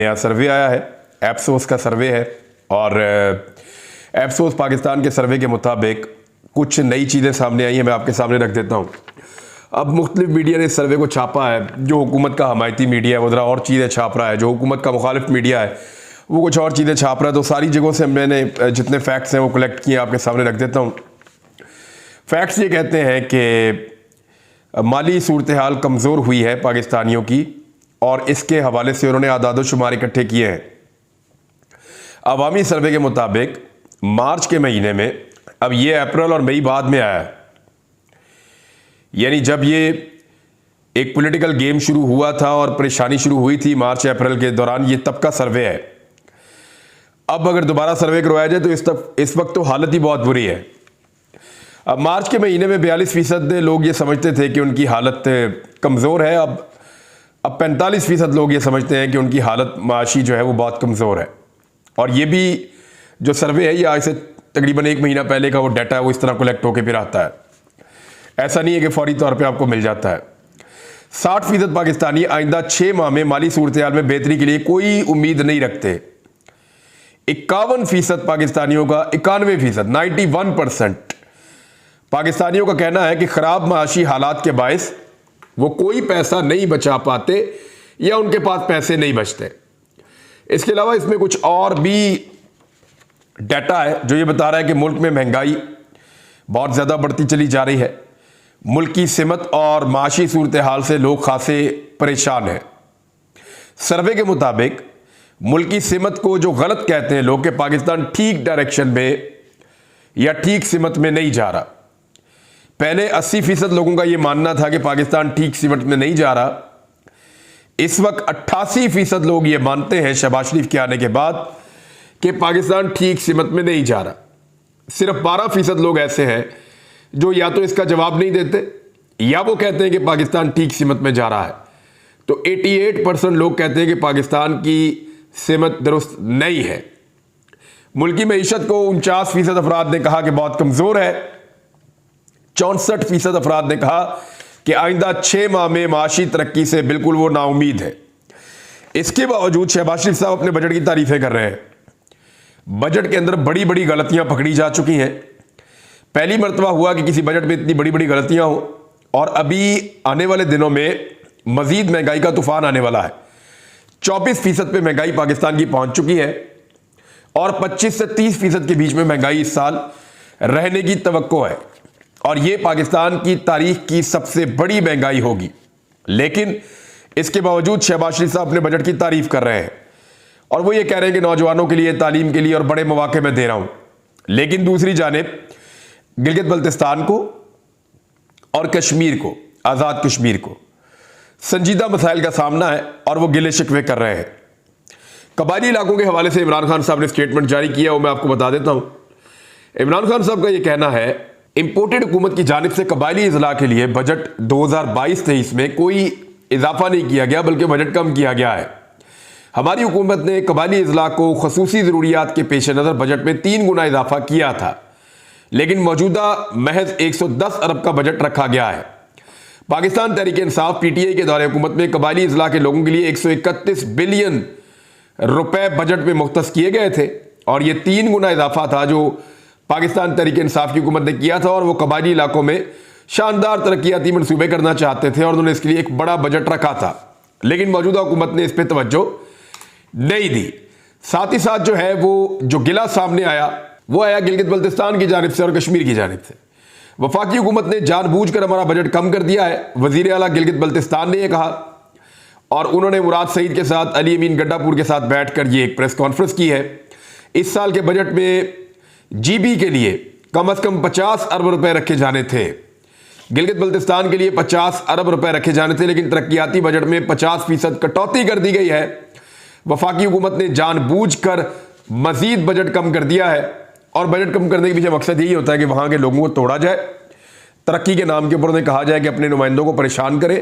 नया सर्वे आया है, एप्सोस का सर्वे है। और एप्सोस पाकिस्तान के सर्वे के मुताबिक कुछ नई चीज़ें सामने आई हैं, मैं आपके सामने रख देता हूँ। अब मुख्तलिफ मीडिया ने इस सर्वे को छापा है। जो हुकूमत का हमायती मीडिया है वो ज़रा और चीज़ें छाप रहा है, जो हुकूमत का मुखालिफ मीडिया है वो कुछ और चीज़ें छाप रहा है। तो सारी जगहों से मैंने जितने फैक्ट्स हैं वो कलेक्ट किए आपके सामने रख देता हूँ। फैक्ट्स ये कहते हैं कि माली सूरत हाल कमज़ोर हुई है पाकिस्तानियों की, और इसके हवाले से उन्होंने आदाद शुमार इकट्ठे किए हैं। अवामी सर्वे के मुताबिक मार्च के महीने में, अब ये अप्रैल और मई बाद में आया है, यानी जब ये एक पॉलिटिकल गेम शुरू हुआ था और परेशानी शुरू हुई थी मार्च अप्रैल के दौरान, ये तब का सर्वे है। अब अगर दोबारा सर्वे करवाया जाए तो इस वक्त तो हालत ही बहुत बुरी है। अब मार्च के महीने में 42% लोग ये समझते थे कि उनकी हालत कमज़ोर है। अब 45% लोग ये समझते हैं कि उनकी हालत माशी जो है वो बहुत कमज़ोर है। और ये भी जो सर्वे है ये आज से तकरीबन 1 महीना पहले का वो डाटा है, वो इस तरह कलेक्ट होकर फिर आता है। ऐसा नहीं है कि फौरी तौर पे आपको मिल जाता है। 60% पाकिस्तानी आइंदा 6 माह में माली सूरत हाल में बेहतरी के लिए कोई उम्मीद नहीं रखते। 51% पाकिस्तानियों का 91% 91% पाकिस्तानियों का कहना है कि खराब माशी हालात के बायस वो कोई पैसा नहीं बचा पाते या उनके पास पैसे नहीं बचते। इसके अलावा इसमें कुछ और भी डाटा है जो ये बता रहा है कि मुल्क में महंगाई बहुत ज़्यादा बढ़ती चली जा रही है। मुल्क की सिमत और माशी सूरत हाल से लोग खासे परेशान हैं। सर्वे के मुताबिक मुल्क की सिमत को जो गलत कहते हैं लोग कि पाकिस्तान ठीक डायरेक्शन में या ठीक सिमत में नहीं जा रहा। पहले 80% लोगों का यह मानना था कि पाकिस्तान ठीक सिमत में नहीं जा रहा। इस वक्त 88% लोग ये मानते हैं शहबाज शरीफ के आने के बाद कि पाकिस्तान ठीक सिमत में नहीं जा रहा। सिर्फ 12% लोग ऐसे हैं जो या तो इसका जवाब नहीं देते या वो कहते हैं कि पाकिस्तान ठीक सिमत में जा रहा है। तो 88% लोग कहते हैं कि पाकिस्तान की सिमत दुरुस्त नहीं है। मुल्क की मईशत को 49% अफराद ने कहा कि बहुत कमज़ोर है। 64% अफराद ने कहा कि आइंदा 6 माह में माशी तरक्की से बिल्कुल वो नाउमीद है। इसके बावजूद शहबाज शरीफ साहब अपने बजट की तारीफें कर रहे हैं। बजट के अंदर बड़ी बड़ी गलतियां पकड़ी जा चुकी हैं। पहली मर्तबा हुआ कि किसी बजट में इतनी बड़ी बड़ी गलतियां हो, और अभी आने वाले दिनों में मजीद महंगाई का तूफान आने वाला है। 24% पे महंगाई पाकिस्तान की पहुंच चुकी है और 25 से 30% के बीच में महंगाई इस साल रहने की तवक्को है, और ये पाकिस्तान की तारीख की सबसे बड़ी महंगाई होगी। लेकिन इसके बावजूद शहबाज शरीफ साहब अपने बजट की तारीफ कर रहे हैं और वो ये कह रहे हैं कि नौजवानों के लिए, तालीम के लिए और बड़े मौके में दे रहा हूं। लेकिन दूसरी जानिब गिलगित बल्तिस्तान को और कश्मीर को, आज़ाद कश्मीर को संजीदा मसाइल का सामना है और वो गिले शिकवे कर रहे हैं। कबायली इलाकों के हवाले से इमरान खान साहब ने स्टेटमेंट जारी किया, वो मैं आपको बता देता हूं। इमरान खान साहब का ये कहना है, इंपोर्टेड हुकूमत की जानिब से कबायली इजला के लिए बजट 2022-23 में कोई इजाफा नहीं किया गया, बल्कि बजट कम किया गया है। हमारी हुकूमत ने कबायली इजला को खसूसी ज़रूरियात के पेश नज़र बजट में 3 गुना इजाफा किया था, लेकिन मौजूदा महज 110 अरब का बजट रखा गया है। पाकिस्तान तहरीक इंसाफ पीटीआई के दौरे हुकूमत में कबायली इजला के लोगों के लिए 131 बिलियन रुपए बजट में मुख्तस किए गए थे, और ये 3 गुना इजाफा था जो पाकिस्तान तहरीक इंसाफ की हुकूमत ने किया था। और वो कबायली इलाकों में शानदार तरक्याती मनसूबे करना चाहते थे और उन्होंने इसके लिए एक बड़ा बजट रखा था, लेकिन मौजूदा हुकूमत ने इस पर तवज्जो नहीं दी। साथ ही साथ जो है वो जो गिला सामने आया वो आया गिलगित बल्तिस्तान की जानिब से और कश्मीर की जानिब से। वफाकी हुकूमत ने जानबूझकर हमारा बजट कम कर दिया है, वजीर आला गिलगित बल्तिस्तान ने यह कहा, और उन्होंने मुराद सईद के साथ, अली अमीन गड्डापुर के साथ बैठकर ये एक प्रेस कॉन्फ्रेंस की है। इस साल के बजट में जीबी के लिए कम से कम 50 अरब रुपए रखे जाने थे, गिलगित बल्तिस्तान के लिए 50 अरब रुपए रखे जाने थे, लेकिन तरक्याती बजट में 50% कटौती कर दी गई है। वफाकी हुकूमत ने जानबूझकर मजीद बजट कम कर दिया है, और बजट कम करने के पीछे मकसद यही होता है कि वहां के लोगों को तोड़ा जाए, तरक्की के नाम के ऊपर उन्हें कहा जाए कि अपने नुमाइंदों को परेशान करे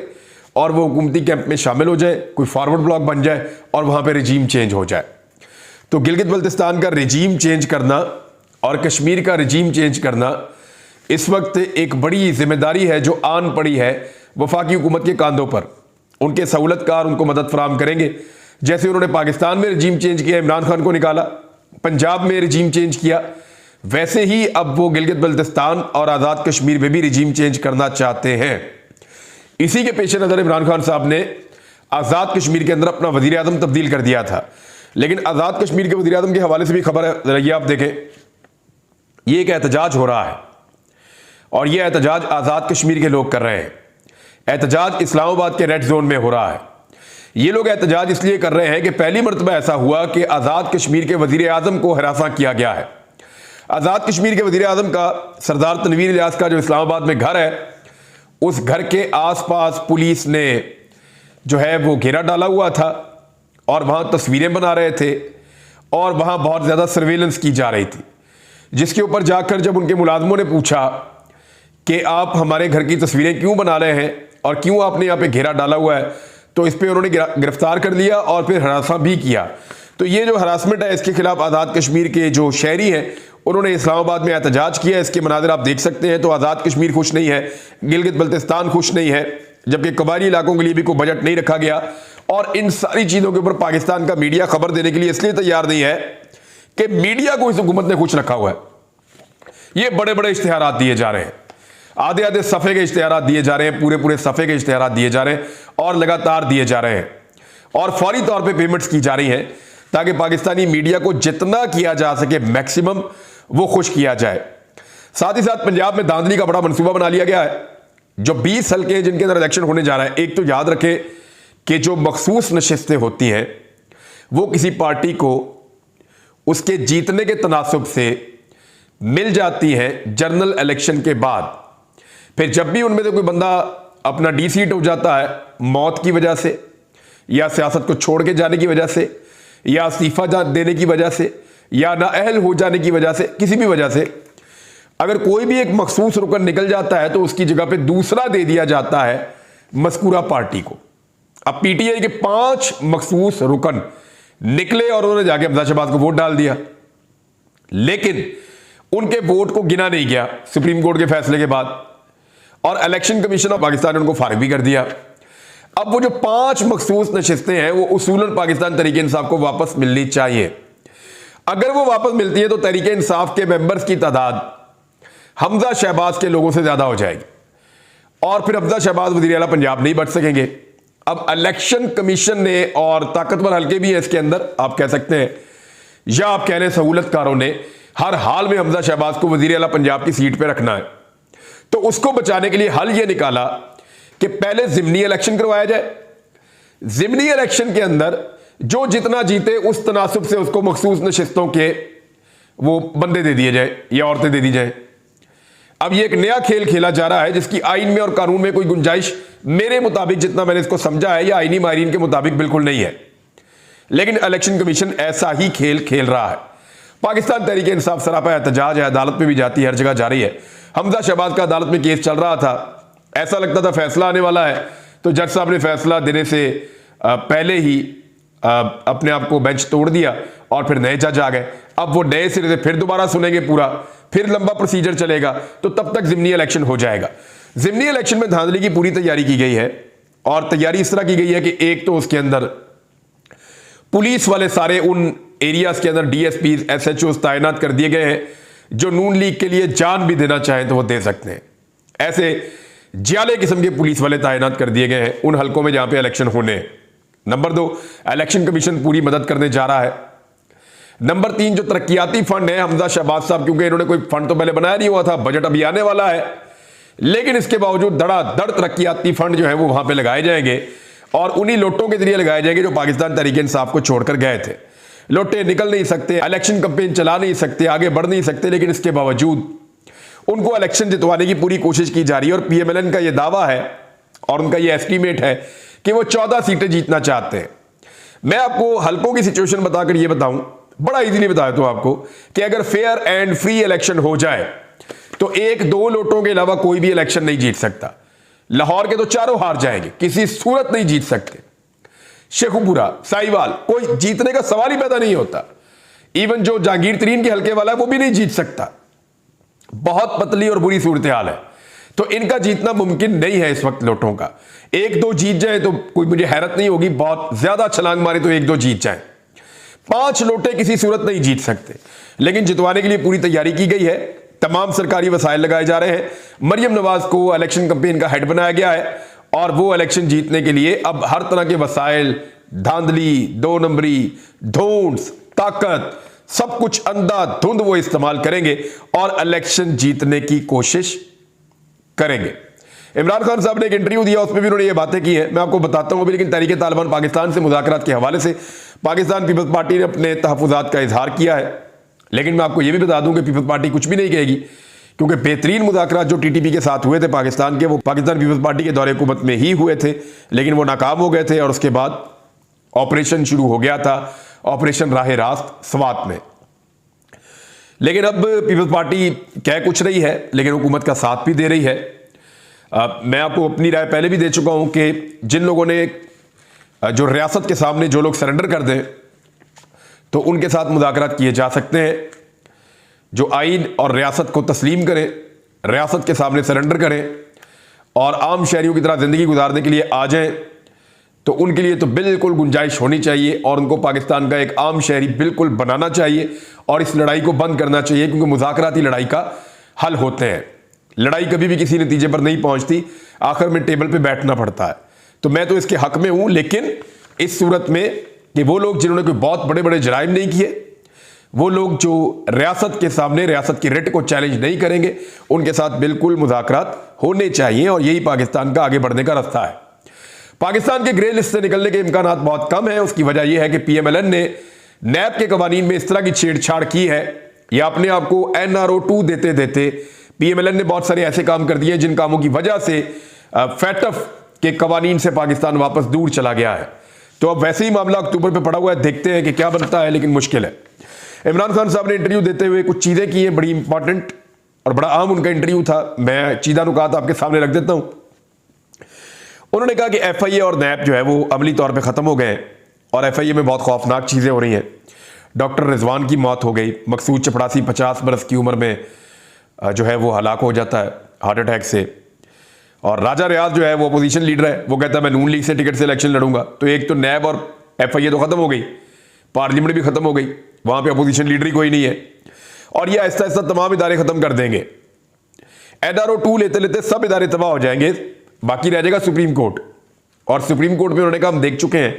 और वो हुकूमती कैंप में शामिल हो जाए, कोई फॉरवर्ड ब्लॉक बन जाए और वहां पे रिजीम चेंज हो जाए। तो गिलगित बल्तिस्तान का रिजीम चेंज करना और कश्मीर का रिजीम चेंज करना इस वक्त एक बड़ी जिम्मेदारी है जो आन पड़ी है वफाकी हुकूमत के कांधों पर। उनके सहूलतकार उनको मदद फराम करेंगे जैसे उन्होंने पाकिस्तान में रिजीम चेंज किया, इमरान खान को निकाला, पंजाब में रिजीम चेंज किया, वैसे ही अब वो गिलगित बल्तिस्तान और आज़ाद कश्मीर में भी रिजीम चेंज करना चाहते हैं। इसी के पेश नज़र इमरान खान साहब ने आज़ाद कश्मीर के अंदर अपना वज़ीर आज़म तब्दील कर दिया था। लेकिन आज़ाद कश्मीर के वज़ीर आज़म के हवाले से भी खबर है, ये आप देखें, ये एक एहतजाज हो रहा है और ये एहतजाज आज़ाद कश्मीर के लोग कर रहे हैं। एहतजाज इस्लामाबाद के रेड जोन में हो रहा है। ये लोग एहतजाज इसलिए कर रहे हैं कि पहली मरतबा ऐसा हुआ कि आज़ाद कश्मीर के वज़ीर आज़म को हरासा किया गया है। आज़ाद कश्मीर के वज़ीर आज़म का सरदार तनवीर इलियास का जो इस्लामाबाद में घर है, उस घर के आसपास पुलिस ने जो है वो घेरा डाला हुआ था और वहां तस्वीरें बना रहे थे और वहां बहुत ज़्यादा सर्वेलेंस की जा रही थी, जिसके ऊपर जाकर जब उनके मुलाजमों ने पूछा कि आप हमारे घर की तस्वीरें क्यों बना रहे हैं और क्यों आपने यहाँ पे घेरा डाला हुआ है, तो इस पर उन्होंने गिरफ्तार कर लिया और फिर हरासा भी किया। तो ये जो हरासमेंट है, इसके खिलाफ आज़ाद कश्मीर के जो शहरी हैं उन्होंने इस्लामाबाद में एहतजाज किया। इसके मनाज़िर आप देख सकते हैं। तो आज़ाद कश्मीर खुश नहीं है, गिलगित बल्तिस्तान खुश नहीं है, जबकि कबायली इलाकों के लिए भी कोई बजट नहीं रखा गया। और इन सारी चीज़ों के ऊपर पाकिस्तान का मीडिया खबर देने के लिए इसलिए तैयार नहीं है कि मीडिया को इस हुकूमत ने खुश रखा हुआ है। ये बड़े बड़े इश्तिहारात दिए जा रहे हैं, आधे आधे सफ़े के इश्तिहारात दिए जा रहे हैं, पूरे पूरे सफ़े के इश्तिहारात दिए जा रहे हैं और लगातार दिए जा रहे हैं और फौरी तौर पे पेमेंट्स की जा रही हैं ताकि पाकिस्तानी मीडिया को जितना किया जा सके मैक्सिमम वो खुश किया जाए। साथ ही साथ पंजाब में धांधली का बड़ा मंसूबा बना लिया गया है। जो 20 हल्के हैं जिनके अंदर इलेक्शन होने जा रहा है, एक तो याद रखें कि जो मखसूस नशिस्तें होती हैं वो किसी पार्टी को उसके जीतने के तनासुब से मिल जाती हैं जनरल इलेक्शन के बाद। फिर जब भी उनमें से कोई बंदा अपना डीसीट हो जाता है मौत की वजह से या सियासत को छोड़ के जाने की वजह से या इस्तीफा देने की वजह से या नाअहल हो जाने की वजह से, किसी भी वजह से अगर कोई भी एक मखसूस रुकन निकल जाता है तो उसकी जगह पे दूसरा दे दिया जाता है मज़कूरा पार्टी को। अब पीटीआई के 5 मखसूस रुकन निकले और उन्होंने जाके हमजा शहबाज को वोट डाल दिया, लेकिन उनके वोट को गिना नहीं गया सुप्रीम कोर्ट के फैसले के बाद और इलेक्शन कमीशन ऑफ पाकिस्तान ने उनको फारिग भी कर दिया। अब वो जो 5 मखसूस नशिस्तें हैं वो उसूलन पाकिस्तान तहरीक इंसाफ को वापस मिलनी चाहिए। अगर वो वापस मिलती है तो तहरीक इंसाफ के मेंबर्स की तादाद हमजा शहबाज के लोगों से ज्यादा हो जाएगी और फिर हमजा शहबाज वज़ीर आला पंजाब नहीं बच सकेंगे। अब इलेक्शन कमीशन ने और ताकतवर हल्के भी हैं इसके अंदर, आप कह सकते हैं, या आप कह रहे हैं सहूलतकारों ने हर हाल में हमजा शहबाज को वज़ीर आला पंजाब की सीट पर रखना है। तो उसको बचाने के लिए हल यह निकाला कि पहले ज़िमनी इलेक्शन करवाया जाए। ज़िमनी इलेक्शन के अंदर जो जितना जीते उस तनासुब से उसको मखसूस नशिस्तों के वो बंदे दे दिए जाए या औरतें दे दी जाए। अब ये एक नया खेल खेला जा रहा है जिसकी आइन में और कानून में कोई गुंजाइश मेरे मुताबिक, जितना मैंने इसको समझा है, या आइनी माहिरीन के मुताबिक बिल्कुल नहीं है। लेकिन इलेक्शन कमीशन ऐसा ही खेल खेल रहा है। पाकिस्तान तहरीक इंसाफ सरापा एहतजाज है, अदालत में भी जाती है, हर जगह जारी है। हमजा शहबाज का अदालत में केस चल रहा था, ऐसा लगता था फैसला आने वाला है, तो जज साहब ने फैसला देने से पहले ही अपने आप को बेंच तोड़ दिया और फिर नए जज आ गए। अब वो नए सिरे से फिर दोबारा सुनेंगे पूरा, फिर लंबा प्रोसीजर चलेगा, तो तब तक ज़िमनी इलेक्शन हो जाएगा। ज़िमनी इलेक्शन में धांधली की पूरी तैयारी की गई है और तैयारी इस तरह की गई है कि एक तो उसके अंदर पुलिस वाले सारे उन एरियाज के अंदर डीएसपीज एसएचओज तैनात कर दिए गए हैं जो नून लीग के लिए जान भी देना चाहें तो वो दे सकते हैं। ऐसे जियाले किस्म के पुलिस वाले तैनात कर दिए गए हैं उन हलकों में जहां पे इलेक्शन होने हैं। नंबर 2, इलेक्शन कमीशन पूरी मदद करने जा रहा है। नंबर 3, जो तरक्याती फंड है, हमजा शहबाज साहब, क्योंकि इन्होंने कोई फंड तो पहले बनाया नहीं हुआ था, बजट अभी आने वाला है, लेकिन इसके बावजूद धड़ाधड़ तरक्याती फंड जो है वो वहां पे लगाए जाएंगे और उन्हीं लोटों के जरिए लगाए जाएंगे जो पाकिस्तान तहरीक इंसाफ को छोड़कर गए थे। लोटे निकल नहीं सकते, इलेक्शन कैंपेन चला नहीं सकते, आगे बढ़ नहीं सकते, लेकिन इसके बावजूद उनको इलेक्शन जितवाने की पूरी कोशिश की जा रही है। और पीएमएलएन का यह दावा है और उनका यह एस्टीमेट है कि वो 14 सीटें जीतना चाहते हैं। मैं आपको हल्कों की सिचुएशन बताकर यह बताऊं, बड़ा इजीली बताया तो आपको, कि अगर फेयर एंड फ्री इलेक्शन हो जाए तो 1-2 लोटों के अलावा कोई भी इलेक्शन नहीं जीत सकता। लाहौर के तो चारों हार जाएंगे, किसी सूरत नहीं जीत सकते। शेखुपुरा, साहिवाल, कोई जीतने का सवाल ही पैदा नहीं होता। इवन जो जहांगीर तरीन के हल्के वाला है वो भी नहीं जीत सकता। बहुत पतली और बुरी सूरत हाल है। तो इनका जीतना मुमकिन नहीं है इस वक्त लोटों का। एक दो जीत जाए तो कोई मुझे हैरत नहीं होगी, बहुत ज्यादा छलांग मारे तो एक दो जीत जाए, 5 लोटे किसी सूरत नहीं जीत सकते। लेकिन जितवाने के लिए पूरी तैयारी की गई है, तमाम सरकारी वसाइल लगाए जा रहे हैं। मरियम नवाज को इलेक्शन कैंपेन का हेड बनाया गया है और वो इलेक्शन जीतने के लिए अब हर तरह के वसाइल, धांधली, 2 नंबरी, ढूंढ, ताकत, सब कुछ अंधाधुंध वो इस्तेमाल करेंगे और इलेक्शन जीतने की कोशिश करेंगे। इमरान खान साहब ने एक इंटरव्यू दिया, उसमें भी उन्होंने ये बातें की है, मैं आपको बताता हूं अभी। लेकिन तहरीक तालिबान पाकिस्तान से मुज़ाकरात के हवाले से पाकिस्तान पीपल्स पार्टी ने अपने तहफ़्फ़ुज़ात का इजहार किया है। लेकिन मैं आपको ये भी बता दूं कि पीपल्स पार्टी कुछ भी नहीं कहेगी, क्योंकि बेहतरीन मुज़ाकरात जो टीटीपी के साथ हुए थे पाकिस्तान के, वो पाकिस्तान पीपल्स पार्टी के दौरे हुकूमत में ही हुए थे, लेकिन वो नाकाम हो गए थे और उसके बाद ऑपरेशन शुरू हो गया था, ऑपरेशन राह रास्त स्वात में। लेकिन अब पीपल्स पार्टी कह कुछ रही है लेकिन हुकूमत का साथ भी दे रही है। मैं आपको अपनी राय पहले भी दे चुका हूं कि जिन लोगों ने जो रियासत के सामने जो लोग सरेंडर कर दें तो उनके साथ मुज़ाकरात किए जा सकते हैं। जो आइन और रियासत को तस्लीम करें, रियासत के सामने सरेंडर करें और आम शहरियों की तरह ज़िंदगी गुजारने के लिए आ जाएं, तो उनके लिए तो बिल्कुल गुंजाइश होनी चाहिए और उनको पाकिस्तान का एक आम शहरी बिल्कुल बनाना चाहिए और इस लड़ाई को बंद करना चाहिए, क्योंकि मुज़ाकराती लड़ाई का हल होते हैं। लड़ाई कभी भी किसी नतीजे पर नहीं पहुंचती, आखिर में टेबल पे बैठना पड़ता है। तो मैं तो इसके हक में हूं, लेकिन इस सूरत में कि वो लोग जिन्होंने कोई बहुत बड़े बड़े जराइम नहीं किए, वो लोग जो रियासत के सामने रियासत की रिट को चैलेंज नहीं करेंगे, उनके साथ बिल्कुल मुज़ाकरात होने चाहिए और यही पाकिस्तान का आगे बढ़ने का रास्ता है। पाकिस्तान के ग्रे लिस्ट से निकलने के इम्कान बहुत कम है। उसकी वजह यह है कि PMLN ने नैब के कवानीन में इस तरह की छेड़छाड़ की है, या अपने आप को NRO 2 देते देते PMLN ने बहुत सारे ऐसे काम कर दिए जिन कामों की वजह से फैटफ के कवानीन से पाकिस्तान वापस दूर चला गया है। तो अब वैसे ही मामला अक्टूबर पे पड़ा हुआ है, देखते हैं कि क्या बनता है, लेकिन मुश्किल है। इमरान खान साहब ने इंटरव्यू देते हुए कुछ चीजें की हैं बड़ी इंपॉर्टेंट, और बड़ा आम उनका इंटरव्यू था। मैं चीज़ा नुकात आपके सामने रख देता हूं। उन्होंने कहा कि FIA और नैब जो है वो अमली तौर पे ख़त्म हो गए और FIA में बहुत खौफनाक चीज़ें हो रही हैं। डॉक्टर रिजवान की मौत हो गई, मकसूद चपड़ासी 50 बरस की उम्र में जो है वो हलाक हो जाता है हार्ट अटैक से। और राजा रियाज जो है वो अपोजिशन लीडर है, वो कहता है मैं नून लीग से टिकट से इलेक्शन लड़ूंगा। तो एक तो नैब और FIA तो ख़त्म हो गई, पार्लियामेंट भी ख़त्म हो गई, वहाँ पर अपोजिशन लीडर ही कोई नहीं है, और ये आहिस्ता आहिस्ता तमाम इदारे ख़त्म कर देंगे। NRO 2 लेते लेते सब इदारे तबाह हो जाएंगे, बाकी रह जाएगा सुप्रीम कोर्ट। और सुप्रीम कोर्ट में उन्होंने कहा हम देख चुके हैं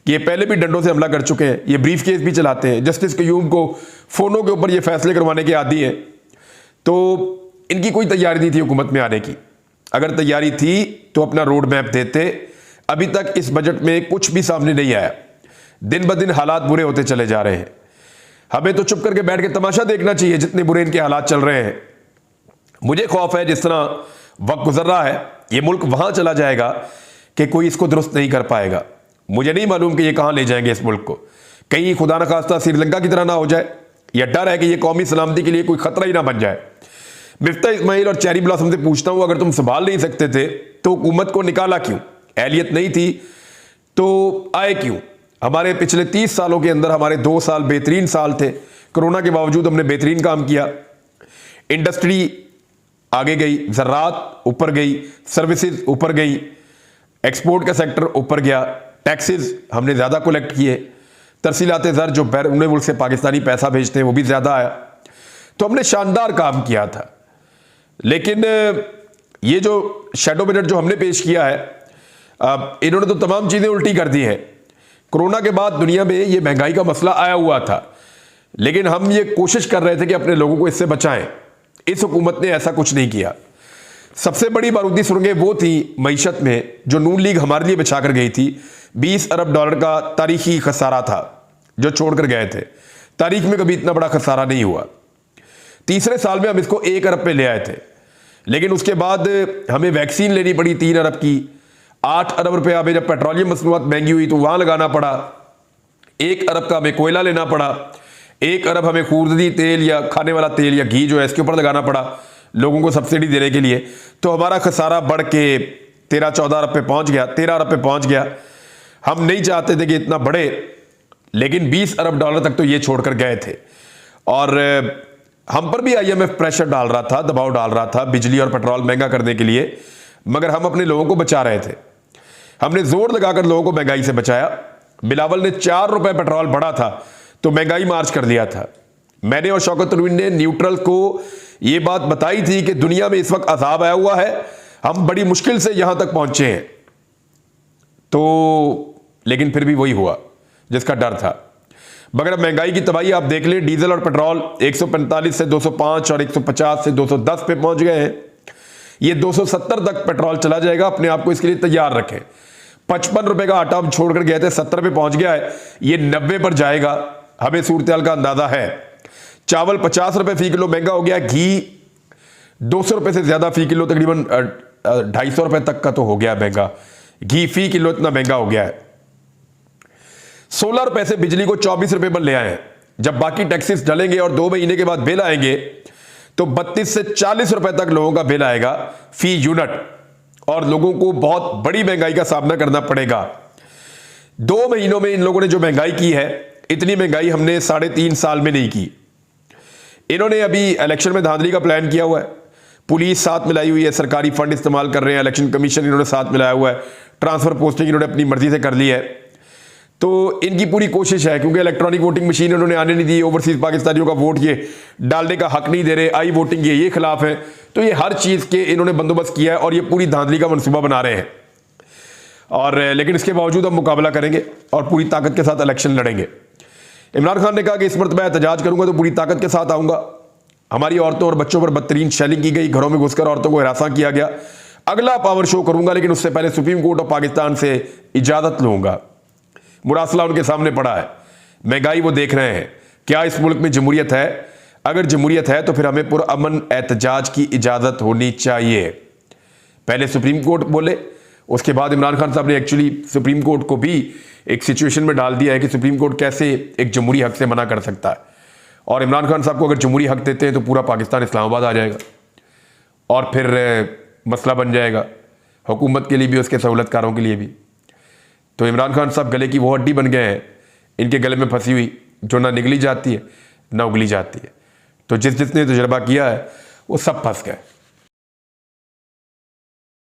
कि ये पहले भी डंडों से हमला कर चुके हैं, ये ब्रीफ केस भी चलाते हैं, जस्टिस कयूम को फोनों के ऊपर ये फैसले करवाने के आदी हैं। तो इनकी कोई तैयारी नहीं थी हुकूमत में आने की। अगर तैयारी थी तो अपना रोड मैप देते। अभी तक इस बजट में कुछ भी सामने नहीं आया, दिन ब दिन हालात बुरे होते चले जा रहे हैं। हमें तो चुप करके बैठ के तमाशा देखना चाहिए जितने बुरे इनके हालात चल रहे हैं। मुझे खौफ है जिस तरह वक्त गुजर रहा है, ये मुल्क वहां चला जाएगा कि कोई इसको दुरुस्त नहीं कर पाएगा। मुझे नहीं मालूम कि ये कहां ले जाएंगे इस मुल्क को। कहीं खुदा न खास्ता श्रीलंका की तरह ना हो जाए, या डर है कि ये कौमी सलामती के लिए कोई खतरा ही ना बन जाए। मिफ्ता इस्माइल और चेरी ब्लॉसम से पूछता हूं, अगर तुम संभाल नहीं सकते थे तो हुकूमत को निकाला क्यों? एहलियत नहीं थी तो आए क्यों? हमारे पिछले 30 सालों के अंदर हमारे 2 साल बेहतरीन साल थे। कोरोना के बावजूद हमने बेहतरीन काम किया। इंडस्ट्री आगे गई, ज़राअत ऊपर गई, सर्विसेज ऊपर गई, एक्सपोर्ट का सेक्टर ऊपर गया, टैक्सेस हमने ज़्यादा कलेक्ट किए, तरसीलात ज़र जो बैरून मुल्क से पाकिस्तानी पैसा भेजते हैं वो भी ज़्यादा आया। तो हमने शानदार काम किया था। लेकिन ये जो शैडो बजट जो हमने पेश किया है, इन्होंने तो तमाम चीज़ें उल्टी कर दी हैं। कोरोना के बाद दुनिया में ये महंगाई का मसला आया हुआ था, लेकिन हम ये कोशिश कर रहे थे कि अपने लोगों को इससे बचाएं। इस हुकूमत ने ऐसा कुछ नहीं किया। सबसे बड़ी बारूदी सुरंगें वो थी मईशत में जो नून लीग हमारे लिए बिछा कर गई थी। $20 अरब का तारीखी खसारा था जो छोड़कर गए थे। तारीख में कभी इतना बड़ा खसारा नहीं हुआ। तीसरे साल में हम इसको 1 अरब पे ले आए थे, लेकिन उसके बाद हमें वैक्सीन लेनी पड़ी 3 अरब की। 8 अरब रुपये हमें जब पेट्रोलियम मसनूआत महंगी हुई तो वहां लगाना पड़ा। 1 अरब का हमें कोयला लेना पड़ा। 1 अरब हमें खूर्दनी तेल या खाने वाला तेल या घी जो है इसके ऊपर लगाना पड़ा लोगों को सब्सिडी देने के लिए। तो हमारा खसारा बढ़ के 13-14 अरब पे पहुंच गया, 13 अरब पे पहुंच गया। हम नहीं चाहते थे कि इतना बढ़े, लेकिन $20 अरब तक तो ये छोड़कर गए थे। और हम पर भी आईएमएफ प्रेशर डाल रहा था, दबाव डाल रहा था बिजली और पेट्रोल महंगा करने के लिए, मगर हम अपने लोगों को बचा रहे थे। हमने जोर लगाकर लोगों को महंगाई से बचाया। बिलावल ने 4 रुपए पेट्रोल बढ़ा था तो महंगाई मार्च कर दिया था। मैंने और शौकत तनवीर ने न्यूट्रल को यह बात बताई थी कि दुनिया में इस वक्त अजाब आया हुआ है, हम बड़ी मुश्किल से यहां तक पहुंचे हैं। तो लेकिन फिर भी वही हुआ जिसका डर था। मगर अब महंगाई की तबाही आप देख लें, डीजल और पेट्रोल 145 से 205 और 150 से 210 पे पहुंच गए हैं। ये 270 तक पेट्रोल चला जाएगा, अपने आप को इसके लिए तैयार रखें। 55 रुपए का आटा हम छोड़कर गए थे, 70 पे पहुंच गया है, ये 90 पर जाएगा, हमें सूरत का अंदाजा है। चावल 50 रुपए फी किलो महंगा हो गया, घी 200 रुपए से ज्यादा फी किलो, तकरीबन 250 रुपए तक का तो हो गया महंगा घी, फी किलो इतना महंगा हो गया है। 16 रुपए से बिजली को 24 रुपए पर ले आए। जब बाकी टैक्सेस डलेंगे और 2 महीने के बाद बिल आएंगे तो 32 से 40 रुपए तक लोगों का बिल आएगा फी यूनिट, और लोगों को बहुत बड़ी महंगाई का सामना करना पड़ेगा। 2 महीनों में इन लोगों ने जो महंगाई की है, इतनी महंगाई हमने 3.5 साल में नहीं की। इन्होंने अभी इलेक्शन में धांधली का प्लान किया हुआ है, पुलिस साथ मिलाई हुई है, सरकारी फंड इस्तेमाल कर रहे हैं, इलेक्शन कमीशन इन्होंने साथ मिलाया हुआ है, ट्रांसफर पोस्टिंग इन्होंने अपनी मर्जी से कर ली है। तो इनकी पूरी कोशिश है, क्योंकि इलेक्ट्रॉनिक वोटिंग मशीन इन्होंने आने नहीं दी, ओवरसीज पाकिस्तानियों का वोट ये डालने का हक नहीं दे रहे, आई वोटिंग ये खिलाफ है। तो ये हर चीज के इन्होंने बंदोबस्त किया है और ये पूरी धांधली का मंसूबा बना रहे हैं। और लेकिन इसके बावजूद हम मुकाबला करेंगे और पूरी ताकत के साथ इलेक्शन लड़ेंगे। इमरान खान ने कहा कि इस मरतबा एहतजाज करूंगा तो पूरी ताकत के साथ आऊंगा। हमारी औरतों और बच्चों पर बदतरीन शेलिंग की गई, घरों में घुसकर औरतों को हिरासा किया गया। अगला पावर शो करूंगा, लेकिन उससे पहले सुप्रीम कोर्ट ऑफ पाकिस्तान से इजाजत लूंगा। मुरासला उनके सामने पड़ा है, महंगाई वो देख रहे हैं। क्या इस मुल्क में जमहूरियत है? अगर जमहूरियत है तो फिर हमें पुरअमन एहतजाज की इजाजत होनी चाहिए। पहले सुप्रीम कोर्ट बोले, उसके बाद इमरान खान साहब ने एक्चुअली सुप्रीम कोर्ट को भी एक सिचुएशन में डाल दिया है कि सुप्रीम कोर्ट कैसे एक जमहूरी हक से मना कर सकता है। और इमरान खान साहब को अगर जमहूरी हक देते हैं तो पूरा पाकिस्तान इस्लामाबाद आ जाएगा और फिर मसला बन जाएगा हुकूमत के लिए भी, उसके सहूलतकारों के लिए भी। तो इमरान खान साहब गले की वो हड्डी बन गए हैं, इनके गले में फंसी हुई, जो ना निगली जाती है ना उगली जाती है। तो जिसने तजुर्बा किया है वो सब फंस गए।